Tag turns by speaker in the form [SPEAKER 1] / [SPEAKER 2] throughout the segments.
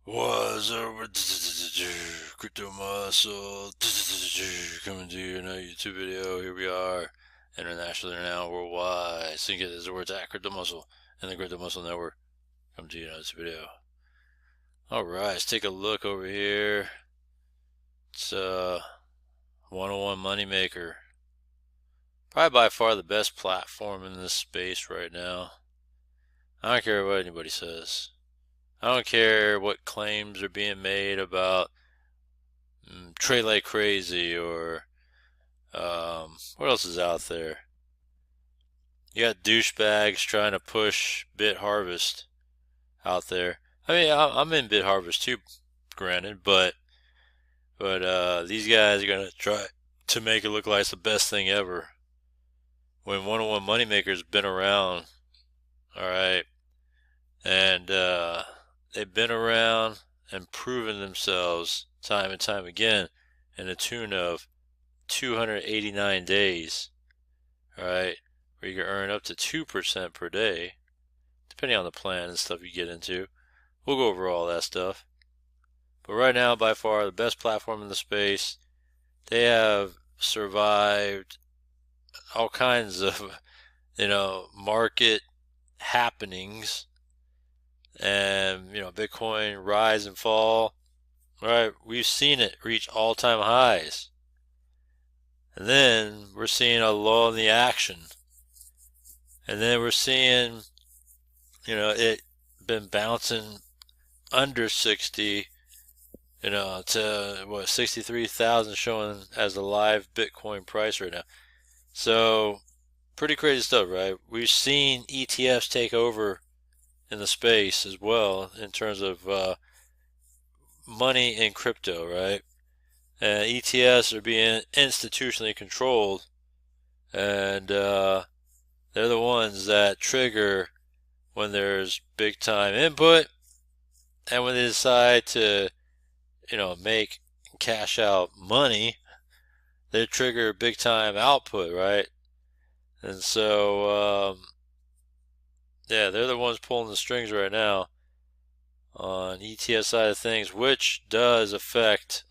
[SPEAKER 1] Was over Crypto Muscle coming to you in a YouTube video. Here we are, internationally now, worldwide. Sync it as the words at Crypto Muscle and the Crypto Muscle Network. Come to you in this video. Alright, let's take a look over here. It's 101 Moneymaker. Probably by far the best platform in this space right now. I don't care what anybody says. I don't care what claims are being made about trade like crazy or what else is out there? You got douchebags trying to push BitHarvest out there. I mean, I'm in BitHarvest too, granted, but these guys are gonna try to make it look like it's the best thing ever. When 101 Moneymaker's been around, all right, and they've been around and proven themselves time and time again in the tune of 289 days, right, where you can earn up to 2% per day, depending on the plan and stuff you get into. We'll go over all that stuff. But right now, by far, the best platform in the space. They have survived all kinds of, market happenings and, Bitcoin rise and fall. Right, we've seen it reach all-time highs. And then we're seeing a lull in the action. And then we're seeing, it been bouncing under 60, to what, 63,000 showing as the live Bitcoin price right now. So pretty crazy stuff, right? We've seen ETFs take over in the space as well in terms of money in crypto, right? And ETFs are being institutionally controlled, and they're the ones that trigger when there's big time input and when they decide to, make cash out money, they trigger big time output, right? And so, yeah, they're the ones pulling the strings right now on ETF side of things, which does affect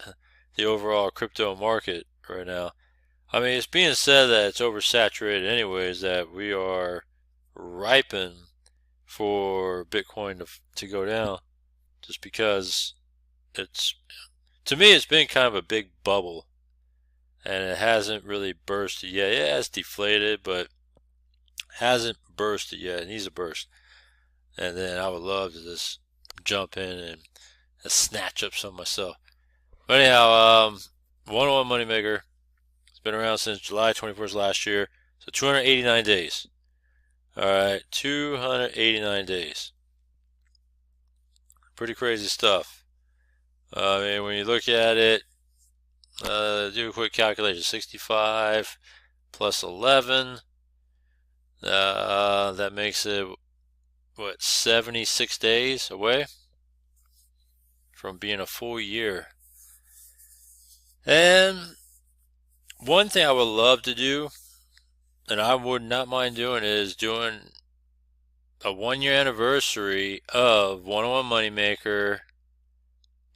[SPEAKER 1] the overall crypto market right now. I mean, it's being said that it's oversaturated anyways, that we are ripened for Bitcoin to go down just because to me, it's been kind of a big bubble and it hasn't really bursted yet. Yeah, it's deflated, but hasn't bursted yet. It needs to burst. And then I would love to just jump in and snatch up some myself. But anyhow, 101 Moneymaker. It's been around since July 21st last year. So 289 days. Alright, 289 days. Pretty crazy stuff. I mean, when you look at it, do a quick calculation. 65 plus 11. That makes it, 76 days away from being a full year. And one thing I would love to do, and I would not mind doing, is doing a 1-year anniversary of 101 Moneymaker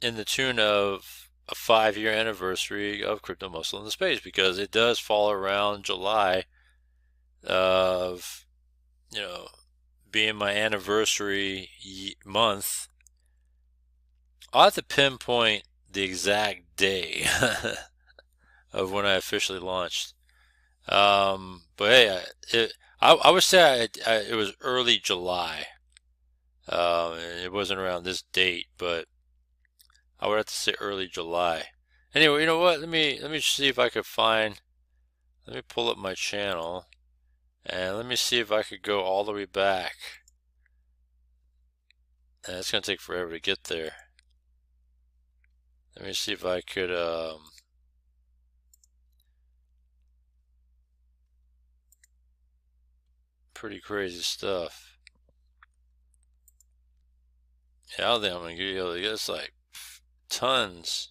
[SPEAKER 1] in the tune of a 5-year anniversary of Crypto Muscle in the Space, because it does fall around July of, being my anniversary month. I'll have to pinpoint the exact day of when I officially launched. But hey, I would say it was early July. It wasn't around this date, but I would have to say early July. Anyway, you know what? Let me see if I could find. Let me pull up my channel, and let me see if I could go all the way back. And it's gonna take forever to get there. Let me see if I could. Pretty crazy stuff. Yeah, I don't think I'm gonna be able to get this, like, tons.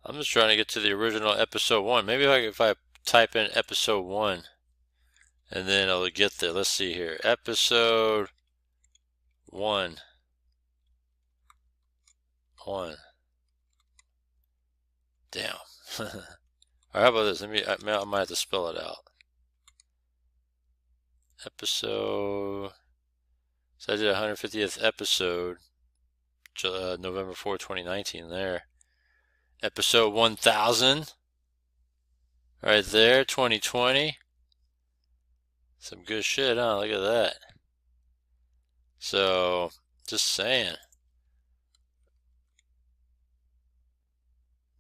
[SPEAKER 1] I'm just trying to get to the original episode 1. Maybe if I type in episode 1, and then I'll get there. Let's see here. Episode 1. 1. Damn. Alright, how about this? I might have to spell it out. Episode. So I did 150th episode, November 4, 2019 there. Episode 1000. Right there, 2020. Some good shit, huh? Look at that. So, just saying.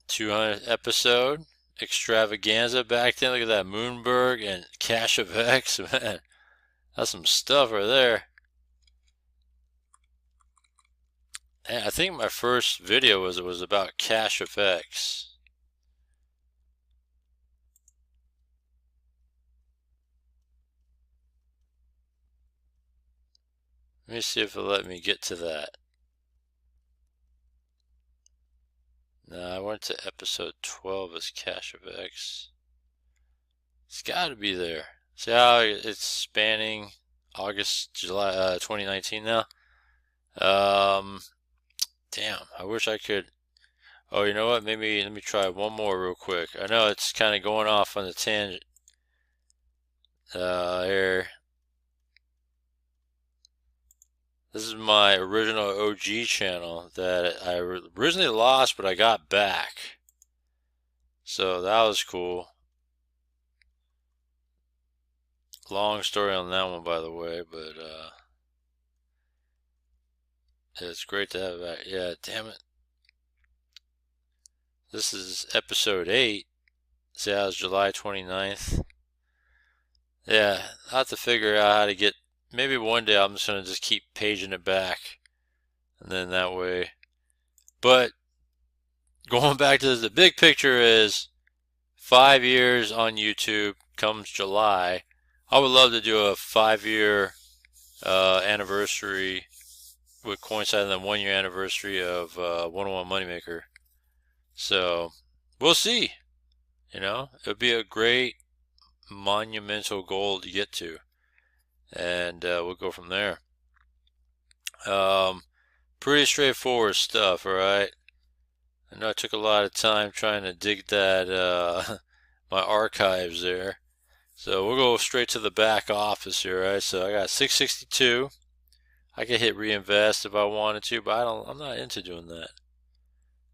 [SPEAKER 1] 200th episode. Extravaganza back then. Look at that. Moonberg and Cash of X. Man, that's some stuff right there. And I think my first video was about Cash of X. Let me see if it'll let me get to that. No, I went to episode 12 as Cash of X. It's got to be there. See how it's spanning August, July, 2019 now? Damn, I wish I could. Oh, you know what? Maybe let me try one more real quick. I know it's kind of going off on the tangent. Here. This is my original OG channel that I originally lost, but I got back. So that was cool. Long story on that one, by the way, but it's great to have it back. Yeah, damn it. This is episode 8. See, that was July 29th. Yeah, I'll have to figure out how to get. Maybe one day I'm just going to just keep paging it back. And then that way. But going back to the big picture is 5 years on YouTube comes July. I would love to do a 5-year anniversary would coincide with the 1-year anniversary of 101 Moneymaker. So we'll see. You know, it would be a great monumental goal to get to. And we'll go from there. Pretty straightforward stuff, alright? I know I took a lot of time trying to dig that, my archives there. So we'll go straight to the back office here, right? So I got 662. I could hit reinvest if I wanted to, but I'm not into doing that.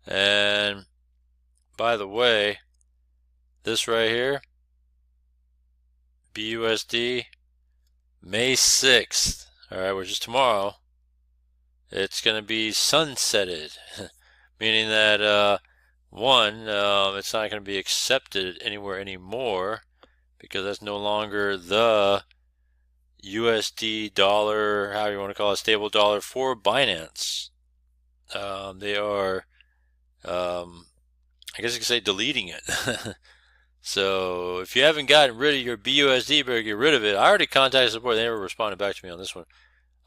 [SPEAKER 1] And by the way, this right here, BUSD, May 6th, alright, which is tomorrow, it's going to be sunsetted, meaning that, it's not going to be accepted anywhere anymore, because that's no longer the USD dollar, how you want to call it, stable dollar for Binance. They are, I guess you could say, deleting it. So if you haven't gotten rid of your BUSD, better get rid of it. I already contacted support. They never responded back to me on this one.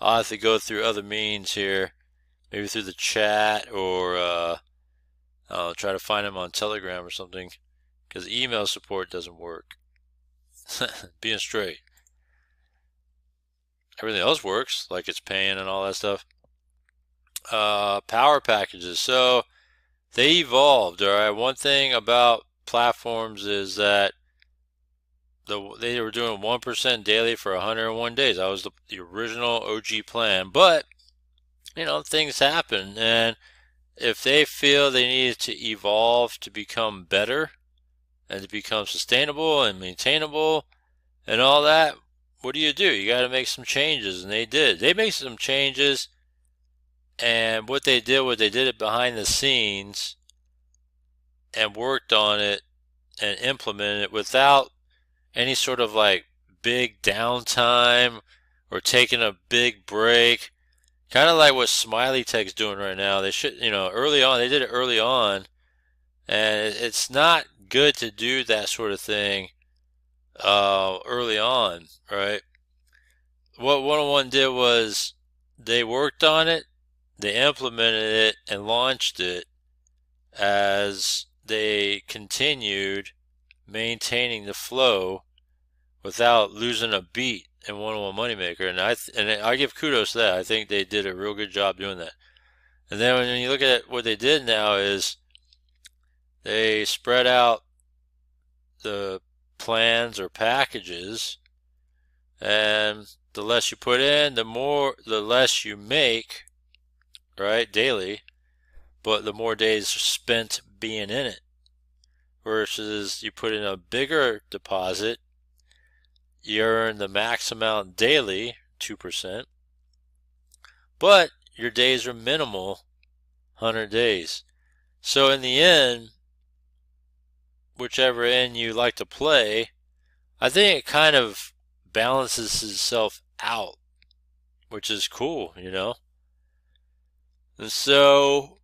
[SPEAKER 1] I'll have to go through other means here, maybe through the chat, or I'll try to find them on Telegram or something, because email support doesn't work. Being straight. Everything else works, like it's paying and all that stuff. Power packages. So they evolved, alright? One thing about platforms is that they were doing 1% daily for 101 days. That was the original OG plan. But, you know, things happen. And if they feel they needed to evolve to become better and to become sustainable and maintainable and all that, what do? You got to make some changes. And they did. They made some changes. And what they did was they did it behind the scenes and worked on it and implemented it without any sort of like big downtime or taking a big break. Kind of like what Smiley Tech's doing right now. They should, you know, early on, they did it early on, and it's not good to do that sort of thing early on, right? What 101 did was they worked on it, they implemented it, and launched it as they continued maintaining the flow without losing a beat in 101 Moneymaker. And I give kudos to that. I think they did a real good job doing that. And then when you look at what they did now is they spread out the plans or packages, and the less you put in, the less you make, right, daily, but the more days spent being in it. Versus you put in a bigger deposit, you earn the max amount daily, 2%, but your days are minimal, 100 days. So in the end, whichever end you like to play, I think it kind of balances itself out, which is cool, you know? And so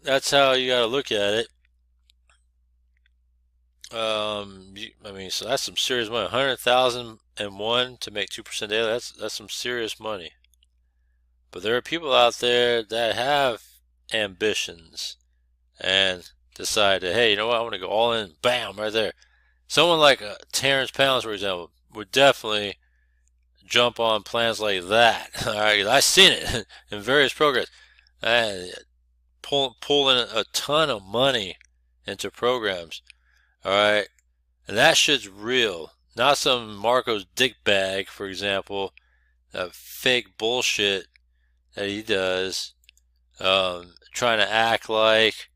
[SPEAKER 1] that's how you got to look at it. So that's some serious money. 100,001 to make 2% daily. That's some serious money. But there are people out there that have ambitions and decide that, hey, you know what? I want to go all in. Bam, right there. Someone like Terrence Pounds, for example, would definitely jump on plans like that. All right, I've seen it in various programs. Pulling a ton of money into programs. All right, and that shit's real. Not some Marco's dick bag, for example, that fake bullshit that he does, trying to act like,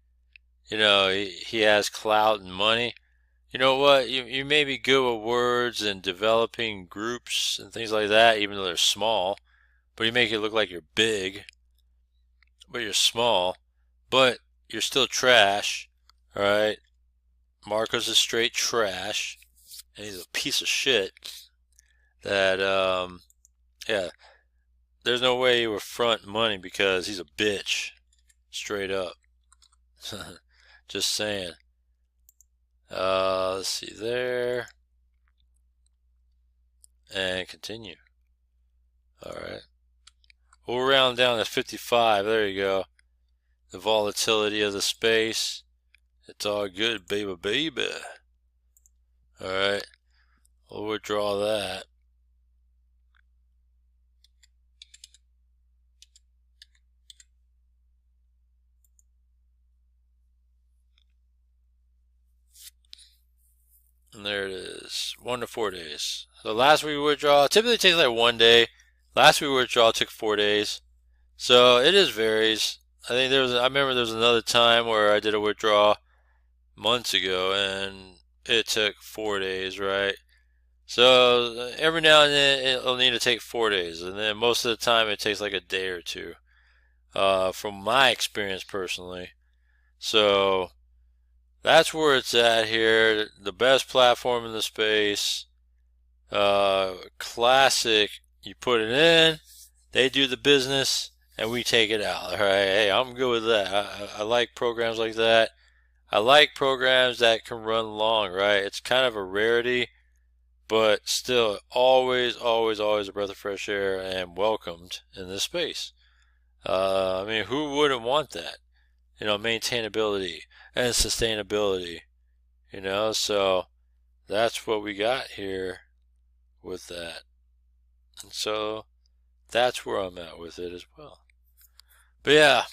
[SPEAKER 1] you know, he has clout and money. You know what? You may be good with words and developing groups and things like that, even though they're small, but you make it look like you're big, but you're small, but you're still trash, all right? Marco's is straight trash, and he's a piece of shit that, yeah, there's no way he would front money because he's a bitch, straight up. Just saying. Let's see there. And continue. Alright. We'll round down to 55. There you go. The volatility of the space. It's all good, baby. Alright. We'll withdraw that. And there it is. 1 to 4 days. So last week withdrawal typically takes like 1 day. Last week withdrawal took 4 days. So it just varies. I remember there was another time where I did a withdrawal months ago and it took 4 days, right? So every now and then it'll need to take 4 days, and then most of the time it takes like a day or two, from my experience personally. So that's where it's at here. The best platform in the space. Classic. You put it in, they do the business, and we take it out. All right. Hey, I'm good with that. I like programs like that. I like programs that can run long, right? It's kind of a rarity, but still always a breath of fresh air and welcomed in this space. I mean, who wouldn't want that? You know, maintainability and sustainability, you know, so that's what we got here with that. And so that's where I'm at with it as well. But yeah,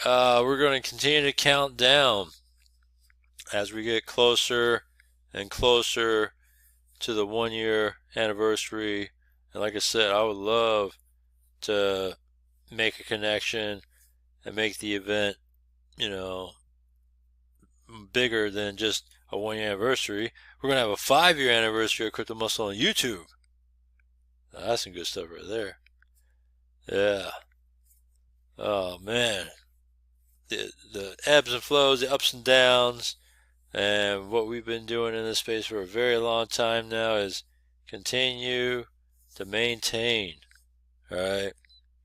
[SPEAKER 1] we're going to continue to count down as we get closer and closer to the 1 year anniversary. And like I said, I would love to make a connection and make the event, you know, bigger than just a 1 year anniversary. We're going to have a 5 year anniversary of Crypto Muscle on YouTube. Now, that's some good stuff right there. Yeah. Oh man. The ebbs and flows, the ups and downs, and what we've been doing in this space for a very long time now is continue to maintain, alright?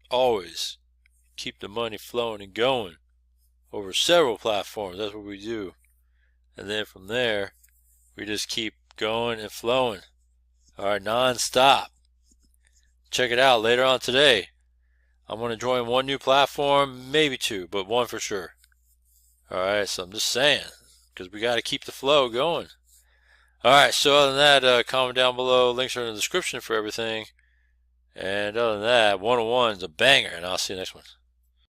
[SPEAKER 1] Always keep the money flowing and going over several platforms. That's what we do. And then from there, we just keep going and flowing. Alright, non-stop. Check it out later on today. I'm going to join one new platform, maybe two, but one for sure. Alright, so I'm just saying, because we got to keep the flow going. Alright, so other than that, comment down below. Links are in the description for everything. And other than that, 101 is a banger, and I'll see you next one.